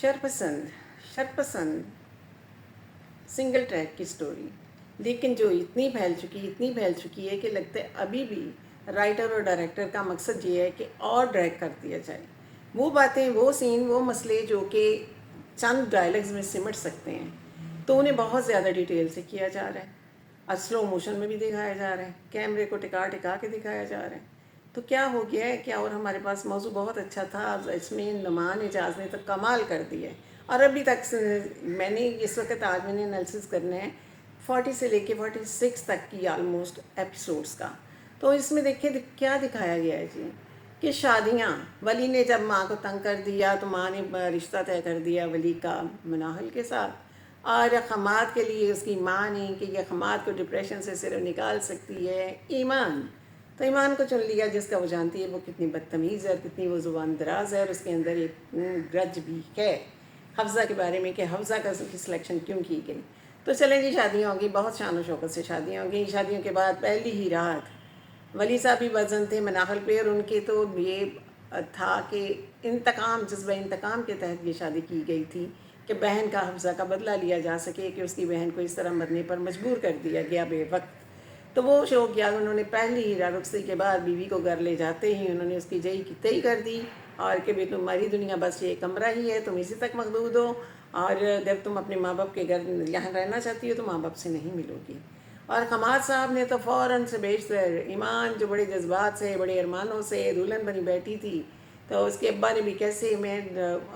شرپسند single track کی story, لیکن جو اتنی پھیل چکی ہے کہ لگتا ہے ابھی بھی رائٹر اور ڈائریکٹر کا مقصد یہ ہے کہ اور ڈریگ کر دیا جائے، وہ باتیں، وہ سین، وہ مسئلے جو کہ چند ڈائلاگز میں سمٹ سکتے ہیں تو انہیں بہت زیادہ ڈیٹیل سے کیا جا رہا ہے، اور سلو موشن میں بھی دکھایا جا رہا ہے، کیمرے کو ٹکا کے دکھایا جا رہا ہے۔ تو کیا ہو گیا ہے کیا؟ اور ہمارے پاس موضوع بہت اچھا تھا، اس میں نعمان اعجاز نے تو کمال کر دیا ہے، اور ابھی تک میں نے اس وقت آج میں نے انالیسس کرنا ہے 40 سے لے کے 46 تک کی آلموسٹ ایپیسوڈز کا۔ تو اس میں دیکھیں کیا دکھایا گیا ہے جی، کہ شادیاں، ولی نے جب ماں کو تنگ کر دیا تو ماں نے رشتہ طے کر دیا ولی کا مناحل کے ساتھ، اور حماد کے لیے اس کی ماں نے کہ یہ حماد کو ڈپریشن سے صرف نکال سکتی ہے ایمان، تو ایمان کو چن لیا، جس کا وہ جانتی ہے وہ کتنی بدتمیز ہے اور کتنی وہ زبان دراز ہے، اور اس کے اندر ایک گرج بھی ہے حفصہ کے بارے میں کہ حفصہ کا کی سلیکشن کیوں کی گئی۔ تو چلیں جی، شادیاں ہوں گی، بہت شان و شوکت سے شادیاں ہوں گی۔ شادیوں کے بعد پہلی ہی رات ولی صاحب بھی وزن تھے مناحل پہ، اور ان کے تو یہ تھا کہ انتقام، جذبہ انتقام کے تحت یہ شادی کی گئی تھی کہ بہن کا حفصہ کا بدلہ لیا جا سکے، کہ اس کی بہن کو اس طرح مرنے پر مجبور کر دیا گیا بے وقت۔ تو وہ شو کیا، انہوں نے پہلی ہی رخصتی کے بعد بیوی کو گھر لے جاتے ہی انہوں نے اس کی جئی کی تئی کر دی، اور کہ بھی تمہاری دنیا بس یہ کمرہ ہی ہے، تم اسی تک محدود ہو، اور اگر تم اپنے ماں باپ کے گھر یہاں رہنا چاہتی ہو تو ماں باپ سے نہیں ملو گی۔ اور حماد صاحب نے تو فوراً سے بیشتر ایمان، جو بڑے جذبات سے، بڑے ارمانوں سے دلہن بنی بیٹھی تھی، تو اس کے ابا نے بھی کیسے، میں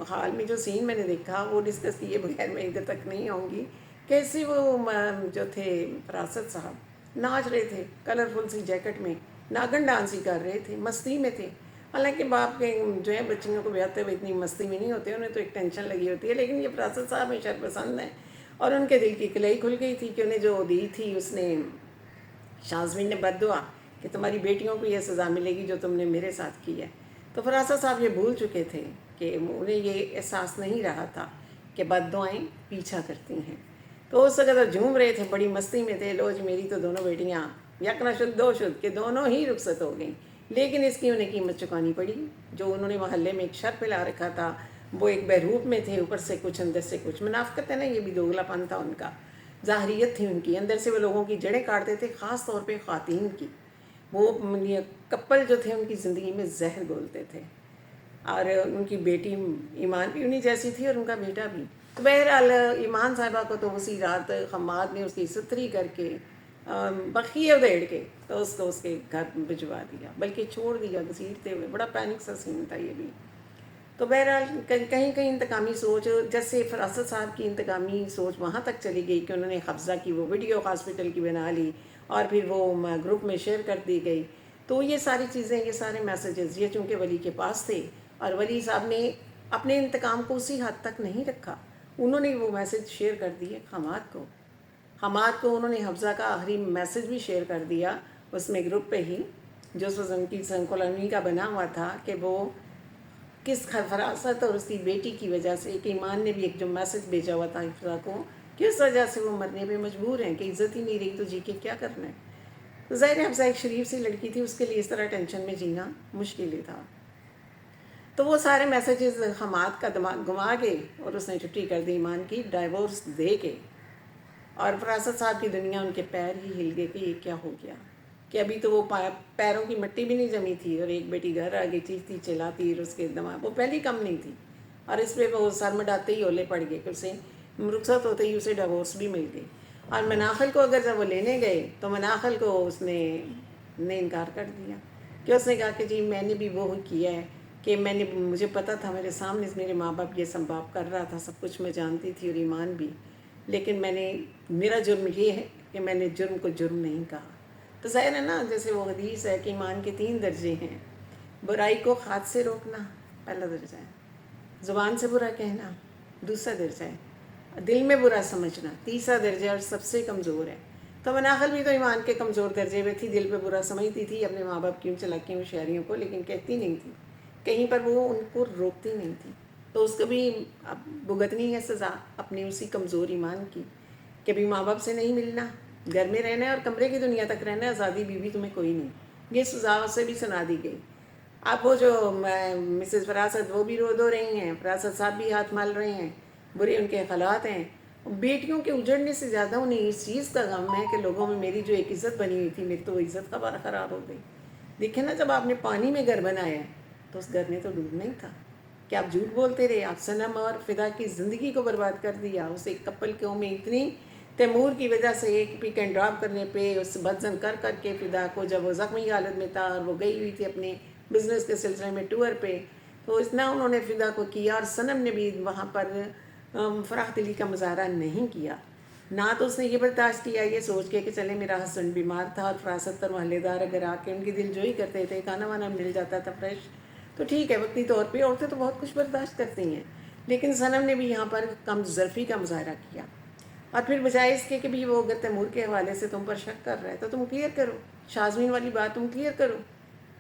حال میں جو سین میں نے دیکھا وہ ڈسکس کیے بغیر میں ادھر تک نہیں آؤں گی، کیسے وہ جو تھے فراست صاحب ناچ رہے تھے کلرفل سی جیکٹ میں، ناگن ڈانس ہی کر رہے تھے، مستی میں تھے۔ حالانکہ باپ کے جو ہے بچیوں کو بیاتے ہوئے اتنی مستی میں نہیں ہوتے، انہیں تو ایک ٹینشن لگی ہوتی ہے، لیکن یہ فراست صاحب میں شرپسند ہیں، اور ان کے دل کی کلئی کھل گئی تھی کہ انہیں جو دی تھی اس نے، شازمین نے بد دعا کہ تمہاری بیٹیوں کو یہ سزا ملے گی جو تم نے میرے ساتھ کی ہے۔ تو فراست صاحب یہ بھول چکے تھے کہ انہیں یہ احساس نہیں رہا تھا کہ بد دعائیں پیچھا کرتی ہیں۔ تو اس وقت جھوم رہے تھے، بڑی مستی میں تھے، لو جی میری تو دونوں بیٹیاں یک نہ شد دو شد کہ دونوں ہی رخصت ہو گئیں، لیکن اس کی انہیں قیمت چکانی پڑی۔ جو انہوں نے محلے میں ایک شرط پلا رکھا تھا، وہ ایک بہروپ میں تھے، اوپر سے کچھ اندر سے کچھ، منافقت ہے نا، یہ بھی دوغلا پن تھا ان کا، ظاہریت تھی ان کی، اندر سے وہ لوگوں کی جڑیں کاٹتے تھے، خاص طور پہ خواتین کی۔ وہ کپل جو تھے ان کی زندگی میں زہر گھولتے تھے، اور ان کی بیٹی ایمان بھی انہی جیسی تھی اور ان کا بیٹا بھی۔ تو بہرحال ایمان صاحبہ کو تو اسی رات حماد نے اس کی ستری کر کے بخیے ادھیڑ کے تو اس کو اس کے گھر بھجوا دیا، بلکہ چھوڑ دیا گھسیٹتے ہوئے، بڑا پینک سا سین تھا یہ بھی۔ تو بہرحال کہیں انتقامی سوچ، جیسے فراست صاحب کی انتقامی سوچ وہاں تک چلی گئی کہ انہوں نے حفصہ کی وہ ویڈیو ہاسپٹل کی بنا لی اور پھر وہ گروپ میں شیئر کر دی گئی۔ تو یہ ساری چیزیں، یہ سارے میسیجز، یہ چونکہ ولی کے پاس تھے، اور ولی صاحب نے اپنے انتقام کو اسی حد تک نہیں رکھا، انہوں نے وہ میسیج شیئر کر دیے حماد کو انہوں نے حفصہ کا آخری میسیج بھی شیئر کر دیا اس میں گروپ پہ ہی، جو ان کی کالونی کا بنا ہوا تھا، کہ وہ کس فراست اور اس کی بیٹی کی وجہ سے، کہ ایمان نے بھی ایک جو میسیج بھیجا ہوا تھا حفصہ کو، کس وجہ سے وہ مرنے پہ مجبور ہیں، کہ عزت ہی نہیں رہی تو جی کے کیا کرنا ہے۔ تو ظاہر حفصہ ایک شریف سی لڑکی تھی، اس کے لیے اس طرح ٹینشن میں جینا مشکل ہی تھا۔ تو وہ سارے میسیجز حماد کا دماغ گھما گئے اور اس نے چھٹی کر دی ایمان کی ڈائیورس دے کے، اور فراست صاحب کی دنیا ان کے پیر ہی ہل گئے کہ یہ کیا ہو گیا، کہ ابھی تو وہ پیروں کی مٹی بھی نہیں جمی تھی، اور ایک بیٹی گھر آ گئی چیختی چلاتی، اور اس کے دماغ وہ پہلی کم نہیں تھی، اور اس پہ وہ سر مڈاتے ہی اولے پڑ گئے کہ اسے رخصت ہوتے ہی اسے ڈیورس بھی مل گئی۔ اور مناخل کو اگر جب وہ لینے گئے تو مناخل کو اس نے انکار کر دیا، کہ اس نے کہا کہ جی میں نے بھی وہ کیا ہے، کہ مجھے پتہ تھا، میرے سامنے میرے ماں باپ یہ سب باپ کر رہا تھا، سب کچھ میں جانتی تھی، اور ایمان بھی، لیکن میرا جرم یہ ہے کہ میں نے جرم کو جرم نہیں کہا۔ تو ظاہر ہے نا، جیسے وہ حدیث ہے کہ ایمان کے 3 درجے ہیں، برائی کو ہاتھ سے روکنا پہلا درجہ ہے، زبان سے برا کہنا دوسرا درجہ ہے، دل میں برا سمجھنا تیسرا درجہ اور سب سے کمزور ہے۔ تو مناخل بھی تو ایمان کے کمزور درجے میں تھی، دل پہ برا سمجھتی تھی اپنے ماں باپ کی چلاکیوں ہوشیاریوں کو، لیکن کہتی نہیں تھی، کہیں پر وہ ان کو روکتی نہیں تھی۔ تو اس کو بھی بھگتنی ہے سزا اپنی اسی کمزور ایمان کی، کہ بھی ماں باپ سے نہیں ملنا، گھر میں رہنا ہے اور کمرے کی دنیا تک رہنا ہے، آزادی بیوی تمہیں کوئی نہیں، یہ سزا اسے بھی سنا دی گئی۔ اب وہ جو مسز فراست وہ بھی رو دو رہی ہیں، فراست صاحب بھی ہاتھ مال رہے ہیں، برے ان کے حالات ہیں. بیٹیوں کے اجڑنے سے زیادہ انہیں اس چیز کا غم ہے کہ لوگوں میں میری جو ایک عزت بنی ہوئی تھی، میری تو وہ عزت کا خراب ہو گئی. دیکھیں نا، جب آپ نے پانی میں گھر بنایا تو اس گھر نے تو ڈوبنا ہی تھا. کہ آپ جھوٹ بولتے رہے، آپ صنم اور فدا کی زندگی کو برباد کر دیا. اس ایک کپل کے میں اتنی تیمور کی وجہ سے ایک پک اینڈ ڈراپ کرنے پہ اس بدزن کر کے فدا کو، جب وہ زخمی حالت میں تھا اور وہ گئی ہوئی تھی اپنے بزنس کے سلسلے میں ٹور پہ، تو اتنا انہوں نے فدا کو کیا. اور صنم نے بھی وہاں پر فراخ دلی کا مظاہرہ نہیں کیا. نہ تو اس نے یہ برداشت کیا یہ سوچ کے کہ چلے میرا ہسبینڈ بیمار تھا اور فراست اور محلے دار اگر آ کے ان کی دل جوئی کرتے تھے، کھانا وانا مل جاتا تھا فریش، تو ٹھیک ہے وقتی طور پہ. عورتیں تو بہت کچھ برداشت کرتی ہیں، لیکن صنم نے بھی یہاں پر کم ظرفی کا مظاہرہ کیا. اور پھر بجائے اس کے کہ بھی وہ اگر تیمور کے حوالے سے تم پر شک کر رہا ہے تو تم کلیئر کرو، شازمین والی بات تم کلیئر کرو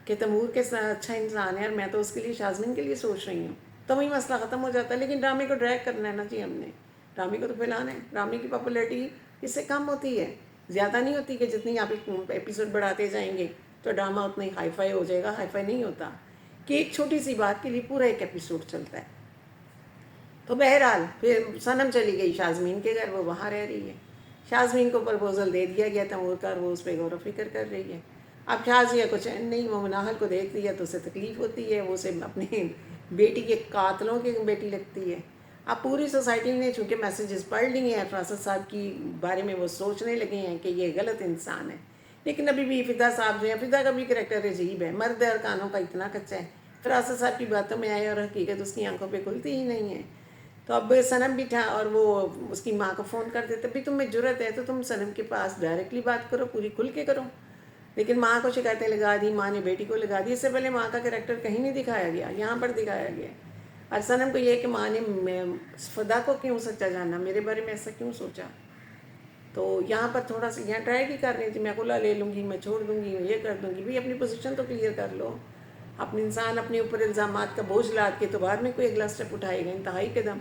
کہ تیمور کے اچھا انسان ہے اور میں تو اس کے لیے شازمین کے لیے سوچ رہی ہوں، تو وہی مسئلہ ختم ہو جاتا ہے. لیکن ڈرامے کو ڈریگ کرنا ہے نا جی، ہم نے ڈرامے کو تو پھیلانا ہے. ڈرامے کی پاپولیرٹی اس سے کم ہوتی ہے، زیادہ نہیں ہوتی کہ جتنی آپ ایپیسوڈ بڑھاتے جائیں گے تو ڈرامہ اتنا ہی ہائی فائی ہو جائے گا. ہائی فائی نہیں ہوتا کہ ایک چھوٹی سی بات کے لیے پورا ایک ایپیسوڈ چلتا ہے. تو بہرحال پھر صنم چلی گئی شازمین کے گھر، وہ وہاں رہ رہی ہے. شازمین کو پرپوزل دے دیا گیا تیمور کا، وہ اس پہ غور و فکر کر رہی ہے. اب شازیہ کو چین نہیں، وہ مناحل کو دیکھ دیا تو اسے تکلیف ہوتی ہے، وہ اسے اپنی بیٹی کے قاتلوں کی بیٹی لگتی ہے. اب پوری سوسائٹی نے چونکہ میسیجز پڑھ لی ہیں فراست صاحب کی بارے میں، وہ سوچنے لگے ہیں کہ یہ غلط انسان ہے. لیکن ابھی بھی فدا صاحب جو ہے، فدا کا بھی کریکٹر عجیب ہے، مرد اور کانوں کا اتنا کچا ہے، فراست صاحب کی باتوں میں آئے اور حقیقت اس کی آنکھوں پہ کھلتی ہی نہیں ہے. تو اب صنم بھی تھا اور وہ اس کی ماں کو فون کر دیتے، بھی تم میں جرت ہے تو تم صنم کے پاس ڈائریکٹلی بات کرو، پوری کھل کے کرو. لیکن ماں کو شکایتیں لگا دی، ماں نے بیٹی کو لگا دی. اس سے پہلے ماں کا کریکٹر کہیں نہیں دکھایا گیا، یہاں پر دکھایا گیا. اور صنم کو یہ کہ ماں نے فدا کو کیوں سچا جانا، میرے بارے میں ایسا کیوں سوچا. تو یہاں پر تھوڑا سا یہاں ٹرائی بھی کر رہی تھی، میں کھلا لے لوں گی، میں چھوڑ دوں گی، میں یہ کر دوں گی. بھئی اپنی پوزیشن تو کلیئر کر لو. اپنے انسان اپنے اوپر الزامات کا بوجھ لاد کے تو بعد میں کوئی اگلا سٹیپ اٹھائے گا انتہائی قدم.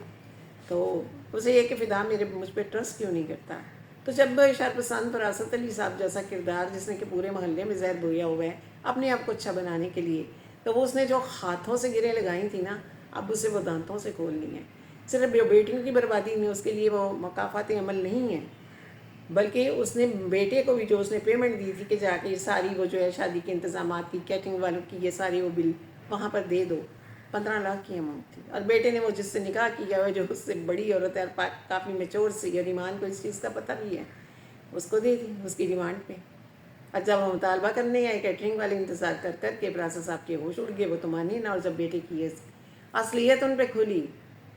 تو اسے یہ کہ فدا مجھ پہ ٹرسٹ کیوں نہیں کرتا. تو جب شرپسند فراست علی صاحب جیسا کردار، جس نے کہ پورے محلے میں زہر بویا ہوا ہے اپنے آپ کو اچھا بنانے کے لیے، تو وہ اس نے جو ہاتھوں سے گریں لگائی تھی نا، اب اسے وہ دانتوں سے کھول لی ہیں. صرف بیٹیوں کی بربادی میں اس کے لیے وہ مکافات عمل نہیں ہیں، بلکہ اس نے بیٹے کو بھی جو اس نے پیمنٹ دی تھی کہ جا کے ساری وہ جو ہے شادی کے انتظامات کی، کیٹرنگ والوں کی، یہ ساری وہ بل وہاں پر دے دو. 15 لاکھ کی اماؤنٹ تھی. اور بیٹے نے وہ جس سے نکاح کیا ہے جو اس سے بڑی عورت ہے اور کافی میچور سی، اور ایمان کو اس چیز کا پتہ بھی ہے، اس کو دے دی اس کی ڈیمانڈ پہ. اور جب وہ مطالبہ کرنے آئے کیٹرنگ والے انتظار کر کے فراست صاحب کے ہوش اڑ گئے، وہ تو مانی نا. اور جب بیٹے کی اصلیت ان پہ کھلی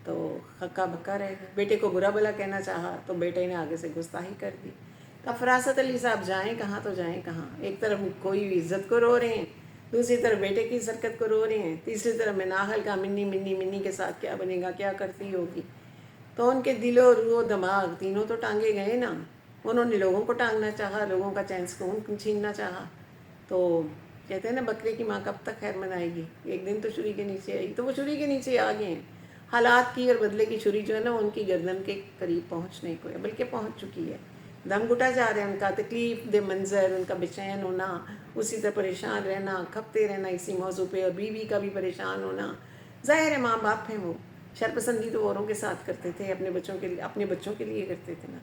تو ہکا بکا رہ گیا. بیٹے کو برا بلا کہنا چاہا تو بیٹے نے آگے سے گستاخی کر دی. تو فراست علی صاحب جائیں کہاں تو جائیں کہاں. ایک طرف کوئی عزت کو رو رہے ہیں، دوسری طرف بیٹے کی حرکت کو رو رہے ہیں، تیسری طرف مناحل کا منی منی منی کے ساتھ کیا بنے گا، کیا کرتی ہوگی. تو ان کے دل و روح و دماغ تینوں تو ٹانگے گئے نا. انہوں نے لوگوں کو ٹانگنا چاہا، لوگوں کا چین سکون چھیننا چاہا. تو کہتے ہیں نا بکرے کی ماں کب تک خیر منائے گی، ایک دن تو چھری کے نیچے آئی. تو وہ چھری کے نیچے آ گئے ہیں. حالات کی اور بدلے کی چھری جو ہے نا ان کی گردن کے قریب پہنچنے کو ہے، بلکہ پہنچ چکی ہے. دم گھٹا جا رہا ہے ان کا. تکلیف دہ منظر، ان کا بے چین ہونا، اسی طرح پریشان رہنا، کھپتے رہنا اسی موضوع پہ، اور بیوی کا بھی پریشان ہونا. ظاہر ہے ماں باپ ہیں، وہ شرپسندی تو اوروں کے ساتھ کرتے تھے، اپنے بچوں کے لیے کرتے تھے نا.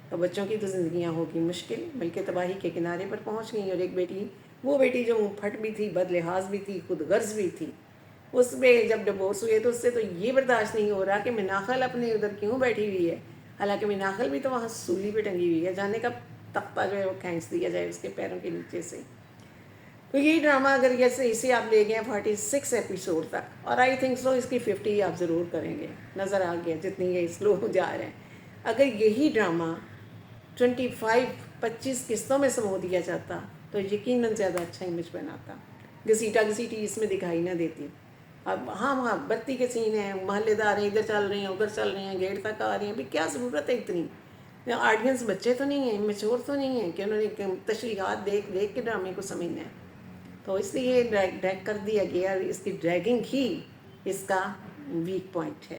تو بچوں کی تو زندگیاں ہوگی مشکل، بلکہ تباہی کے کنارے پر پہنچ گئیں. اور ایک بیٹی، وہ بیٹی جو پھٹ بھی تھی، بد لحاظ بھی تھی، خود غرض بھی تھی، اس پہ جب ڈیورس ہوئے تو اس سے تو یہ برداشت نہیں ہو رہا کہ مناخل اپنے ادھر کیوں بیٹھی ہوئی ہے، حالانکہ مناخل بھی تو وہاں سولی پہ ٹنگی ہوئی ہے. جانے کا تختہ جو ہے وہ کھینچ دیا جائے اس کے پیروں کے نیچے سے. تو یہی ڈرامہ اگر جیسے اسے آپ لے گئے 46 ایپیسوڈ تک، اور آئی تھنک سو اس کی 50 آپ ضرور کریں گے، نظر آ گیا جتنی یہ سلو جا رہے ہیں. اگر یہی ڈرامہ 25 قسطوں میں سمو دیا جاتا تو یقیناً زیادہ اچھا امیج بناتا. گھسیٹا گھسیٹی اس میں دکھائی نہ دیتی. اب ہاں بتی کے سین ہیں، محلے دار ہیں، ادھر چل رہے ہیں ادھر چل رہے ہیں، گیٹ تک آ رہے ہیں. کیا ضرورت ہے اتنی؟ آڈینس بچے تو نہیں ہیں، میچور تو نہیں ہیں کہ انہوں نے تشریحات دیکھ کے ڈرامے کو سمجھنا ہے. تو اس لیے ڈریگ کر دیا گیا. اس کی ڈریگنگ ہی اس کا ویک پوائنٹ ہے.